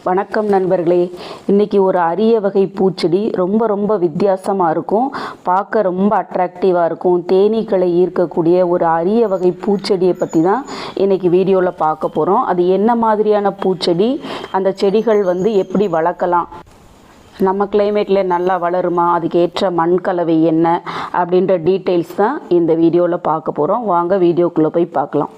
வணக்கம் நண்பர்களே. இன்றைக்கி ஒரு அரிய வகை பூச்செடி ரொம்ப வித்தியாசமாக இருக்கும், பார்க்க ரொம்ப அட்ராக்டிவாக இருக்கும், தேனீக்களை ஈர்க்கக்கூடிய ஒரு அரிய வகை பூச்செடியை பற்றி தான் இன்றைக்கி வீடியோவில் பார்க்க போகிறோம். அது என்ன மாதிரியான பூச்செடி, அந்த செடிகள் எப்படி வளர்க்கலாம், நம்ம கிளைமேட்டில் நல்லா வளருமா, அதுக்கு ஏற்ற மண் கலவை என்ன அப்படின்ற டீட்டெயில்ஸ் தான் இந்த வீடியோவில் பார்க்க போகிறோம். வாங்க வீடியோக்குள்ளே போய் பார்க்கலாம்.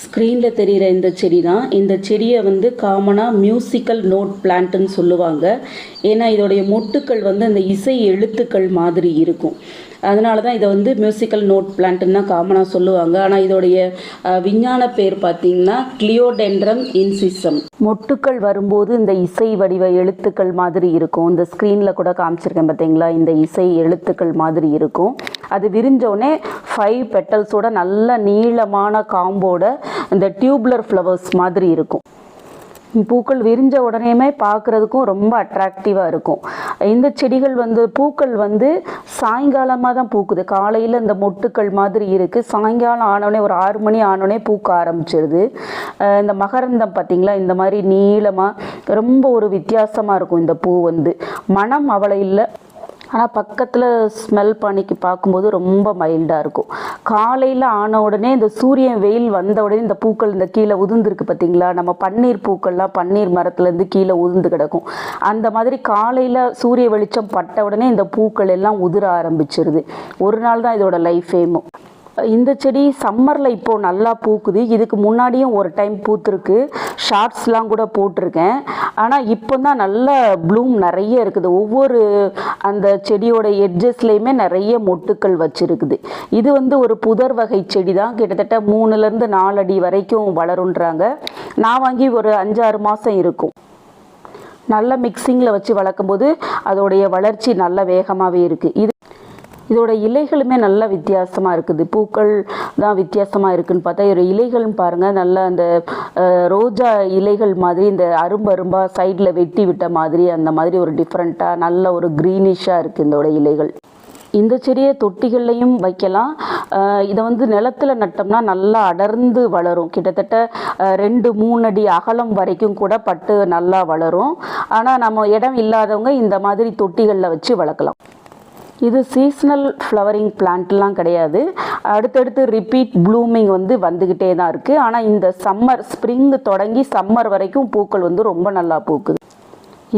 ஸ்க்ரீனில் தெரிகிற இந்த செடி தான். இந்த செடியை காமனாக மியூசிக்கல் நோட் பிளான்ட்டுன்னு சொல்லுவாங்க. ஏன்னா இதோடைய மொட்டுக்கள் அந்த இசை எழுத்துக்கள் மாதிரி இருக்கும். அதனால தான் இதை மியூசிக்கல் நோட் பிளான்ட்டுன்னு தான் காமனாக சொல்லுவாங்க. ஆனால் இதோடைய விஞ்ஞான பேர் பார்த்திங்கன்னா கிளியோடெண்ட்ரம் இன்சிசம். மொட்டுக்கள் வரும்போது இந்த இசை வடிவ எழுத்துக்கள் மாதிரி இருக்கும். இந்த ஸ்க்ரீனில் கூட காமிச்சிருக்கேன் பார்த்தீங்களா, இந்த இசை எழுத்துக்கள் மாதிரி இருக்கும். அது விரிஞ்சோடனே 5 பெட்டல்ஸோட நல்ல நீளமான காம்போட இந்த டியூப்லர் ஃப்ளவர்ஸ் மாதிரி இருக்கும். பூக்கள் விரிஞ்ச உடனேயுமே பார்க்குறதுக்கும் ரொம்ப அட்ராக்டிவாக இருக்கும். இந்த செடிகள் பூக்கள் சாயங்காலமாக தான் பூக்குது. காலையில் இந்த மொட்டுக்கள் மாதிரி இருக்குது, சாயங்காலம் ஆனோடனே ஒரு 6 மணி ஆனோடனே பூக்க ஆரம்பிச்சிருது. இந்த மகரந்தம் பார்த்திங்களா, இந்த மாதிரி நீளமாக ரொம்ப ஒரு வித்தியாசமாக இருக்கும். இந்த பூ மனம் அவ்வளோ இல்லை, ஆனால் பக்கத்தில் ஸ்மெல் பண்ணிக்கு பார்க்கும்போது ரொம்ப மைல்டாக இருக்கும். காலையில் ஆன உடனே இந்த சூரியன் வெயில் வந்த உடனே இந்த பூக்கள் இந்த கீழே உதிர்ந்துருக்கு பார்த்திங்களா, நம்ம பன்னீர் பூக்கள்லாம் பன்னீர் மரத்துலேருந்து கீழே உதிர்ந்து கிடக்கும். அந்த மாதிரி காலையில் சூரிய வெளிச்சம் பட்ட உடனே இந்த பூக்கள் எல்லாம் உதிர ஆரம்பிச்சிருது. ஒரு நாள் தான் இதோட லைஃபேமும். இந்த செடி சம்மரில் இப்போது நல்லா பூக்குது. இதுக்கு முன்னாடியும் ஒரு டைம் பூத்துருக்கு, ஷார்ட்ஸ்லாம் கூட போட்டிருக்கேன். ஆனால் இப்போ தான் நல்ல ப்ளூம் நிறைய இருக்குது. ஒவ்வொரு அந்த செடியோட எட்ஜஸ்லேயுமே நிறைய மொட்டுக்கள் வச்சுருக்குது. இது ஒரு புதர் வகை செடி தான். கிட்டத்தட்ட 3லேருந்து 4 அடி வரைக்கும் வளருன்றாங்க. நான் வாங்கி ஒரு 5-6 மாதம் இருக்கும். நல்ல மிக்சிங்கில் வச்சு வளர்க்கும்போது அதோடைய வளர்ச்சி நல்ல வேகமாகவே இருக்குது. இதோட இலைகளுமே நல்ல வித்தியாசமாக இருக்குது. பூக்கள் தான் வித்தியாசமாக இருக்குதுன்னு பார்த்தா இதோட இலைகள்னு பாருங்கள், நல்ல அந்த ரோஜா இலைகள் மாதிரி இந்த அரும்பாக சைடில் வெட்டி விட்ட மாதிரி அந்த மாதிரி ஒரு டிஃப்ரெண்ட்டாக நல்ல ஒரு க்ரீனிஷாக இருக்குது இதோட இலைகள். இந்த செடியை தொட்டிகள்லையும் வைக்கலாம். இதை நிலத்தில் நட்டோம்னா நல்லா அடர்ந்து வளரும். கிட்டத்தட்ட 2-3 அடி அகலம் வரைக்கும் கூட பட்டு நல்லா வளரும். ஆனால் நம்ம இடம் இல்லாதவங்க இந்த மாதிரி தொட்டிகளில் வச்சு வளர்க்கலாம். இது சீஸ்னல் ஃப்ளவரிங் பிளான்ட்லாம் கிடையாது. அடுத்தடுத்து ரிப்பீட் ப்ளூமிங் வந்துக்கிட்டே தான் இருக்குது. ஆனால் இந்த ஸ்ப்ரிங் தொடங்கி சம்மர் வரைக்கும் பூக்கள் ரொம்ப நல்லா பூக்குது.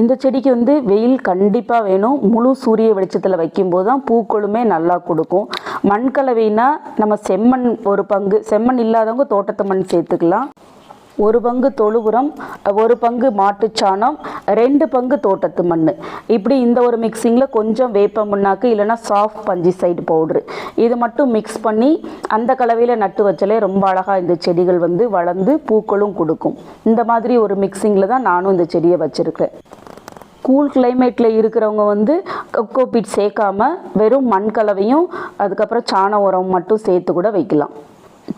இந்த செடிக்கு வெயில் கண்டிப்பாக வேணும். முழு சூரிய வெளிச்சத்தில் வைக்கும்போது தான் பூக்களுமே நல்லா கொடுக்கும். மண் கலவைனா நம்ம செம்மண் ஒரு பங்கு, செம்மண் இல்லாதவங்க தோட்டத்து மண் சேர்த்துக்கலாம். 1 பங்கு தொழு உரம், 1 பங்கு மாட்டுச்சாணம், 2 பங்கு தோட்டத்து மண். இப்படி இந்த ஒரு மிக்சிங்கில் கொஞ்சம் வேப்ப முன்னாக்கு இல்லைனா சாஃப்ட் பஞ்சிசைடு பவுட்ரு இது மட்டும் மிக்ஸ் பண்ணி அந்த கலவையில் நட்டு வச்சாலே ரொம்ப அழகாக இந்த செடிகள் வளர்ந்து பூக்களும் கொடுக்கும். இந்த மாதிரி ஒரு மிக்சிங்கில் தான் நானும் இந்த செடியை வச்சுருக்கிறேன். கூல் கிளைமேட்டில் இருக்கிறவங்க கொக்கோபீட் சேர்க்காமல் வெறும் மண் கலவையும் அதுக்கப்புறம் சாண உரம் மட்டும் சேர்த்து கூட வைக்கலாம்.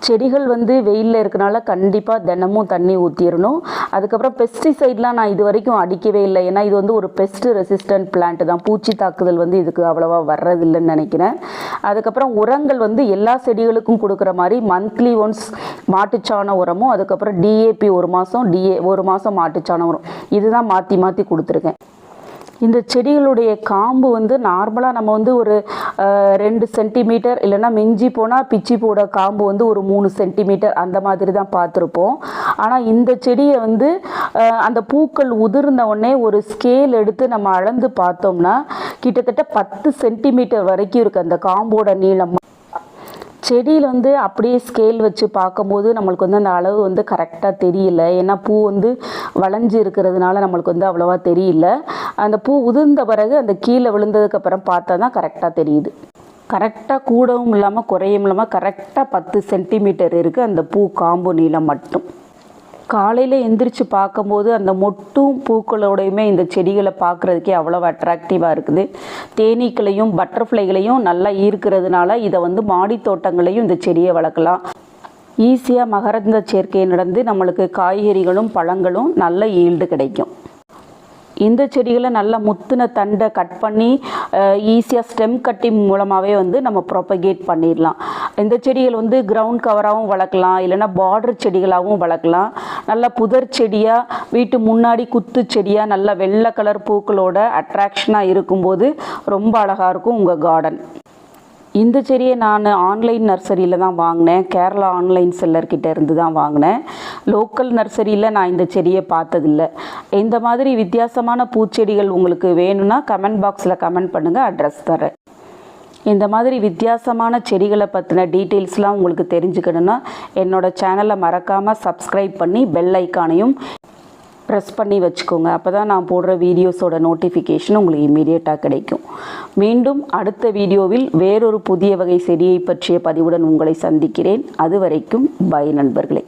செடிகள் வெயிலில் இருக்கனால கண்டிப்பாக தினமும் தண்ணி ஊற்றிடணும். அதுக்கப்புறம் பெஸ்டிசைட்லாம் நான் இது வரைக்கும் அடிக்கவே இல்லை. ஏன்னா இது ஒரு பெஸ்ட் ரெசிஸ்டன்ட் பிளான்ட் தான். பூச்சி தாக்குதல் இதுக்கு அவ்வளோவா வர்றதில்லைன்னு நினைக்கிறேன். அதுக்கப்புறம் உரங்கள் எல்லா செடிகளுக்கும் கொடுக்குற மாதிரி மந்த்லி ஒன்ஸ் மாட்டுச்சாண உரமும், அதுக்கப்புறம் டிஏபி 1 மாதம், 1 மாதம் மாட்டுச்சாண உரம், இதுதான் மாற்றி கொடுத்துருக்கேன். இந்த செடிகளுடைய காம்பு நார்மலாக நம்ம ஒரு 2 சென்டிமீட்டர் இல்லைன்னா மிஞ்சி போனால் பிச்சி போட காம்பு ஒரு 3 சென்டிமீட்டர் அந்த மாதிரி தான் பார்த்துருப்போம். ஆனால் இந்த செடியை அந்த பூக்கள் உதிர்ந்த உடனே ஒரு ஸ்கேல் எடுத்து நம்ம அளந்து பார்த்தோம்னா கிட்டத்தட்ட 10 சென்டிமீட்டர் வரைக்கும் இருக்குது அந்த காம்போட நீளம். செடியில் அப்படியே ஸ்கேல் வச்சு பார்க்கும்போது நம்மளுக்கு அந்த அளவு கரெக்டாக தெரியல. ஏன்னா பூ வளைஞ்சு இருக்கிறதுனால நம்மளுக்கு அவ்வளோவா தெரியல. அந்த பூ உதிர்ந்த பிறகு அந்த கீழே விழுந்ததுக்கப்புறம் பார்த்தா தான் கரெக்டாக தெரியுது. கரெக்டாக கூடவும் இல்லாமல் குறையும் இல்லாமல் கரெக்டாக 10 சென்டிமீட்டர் இருக்குது அந்த பூ காம்பு நீளம் மட்டும். காலையில் எந்திரிச்சு பார்க்கும்போது அந்த மொட்டும் பூக்களோடையுமே இந்த செடிகளை பார்க்குறதுக்கே அவ்வளோ அட்ராக்டிவாக இருக்குது. தேனீக்களையும் பட்டர்ஃப்ளைகளையும் நல்லா ஈர்க்கிறதுனால இதை மாடி தோட்டங்களையும் இந்த செடியை வளர்க்கலாம். ஈஸியாக மகரந்த சேர்க்கை நடந்து நம்மளுக்கு காய்கறிகளும் பழங்களும் நல்ல ஈல்டு கிடைக்கும். இந்த செடிகளை நல்ல முத்தின தண்டை கட் பண்ணி ஈஸியாக ஸ்டெம் கட்டிங் மூலமாகவே வந்து நம்ம ப்ரொபகேட் பண்ணிடலாம். இந்த செடிகள் வந்து கிரவுண்ட் கவராகவும் வளர்க்கலாம், இல்லைன்னா பார்டர் செடிகளாகவும் வளர்க்கலாம். நல்ல புதர் செடியாக வீட்டு முன்னாடி குத்து செடியாக நல்ல வெள்ளை கலர் பூக்களோட அட்ராக்ஷனாக இருக்கும்போது ரொம்ப அழகாக இருக்கும் உங்கள் கார்டன். இந்த செடியை நான் ஆன்லைன் நர்சரியில் தான் வாங்கினேன். கேரளா ஆன்லைன் செல்லர்கிட்ட இருந்து தான் வாங்கினேன். லோக்கல் நர்சரியில் நான் இந்த செடியை பார்த்ததில்லை. இந்த மாதிரி வித்தியாசமான பூச்செடிகள் உங்களுக்கு வேணும்னா கமெண்ட் பாக்ஸில் கமெண்ட் பண்ணுங்கள், அட்ரஸ் தரேன். இந்த மாதிரி வித்தியாசமான செடிகளை பற்றின டீட்டெயில்ஸ்லாம் உங்களுக்கு தெரிஞ்சுக்கணுன்னா என்னோடய சேனலை மறக்காமல் சப்ஸ்கிரைப் பண்ணி பெல் ஐக்கானையும் ப்ரெஸ் பண்ணி வச்சுக்கோங்க. அப்போ தான் நான் போடுற வீடியோஸோட நோட்டிஃபிகேஷன் உங்களுக்கு இம்மீடியட்டாக கிடைக்கும். மீண்டும் அடுத்த வீடியோவில் வேறொரு புதிய வகை செடியை பற்றிய பதிவுடன் உங்களை சந்திக்கிறேன். அது வரைக்கும் பை நண்பர்களே.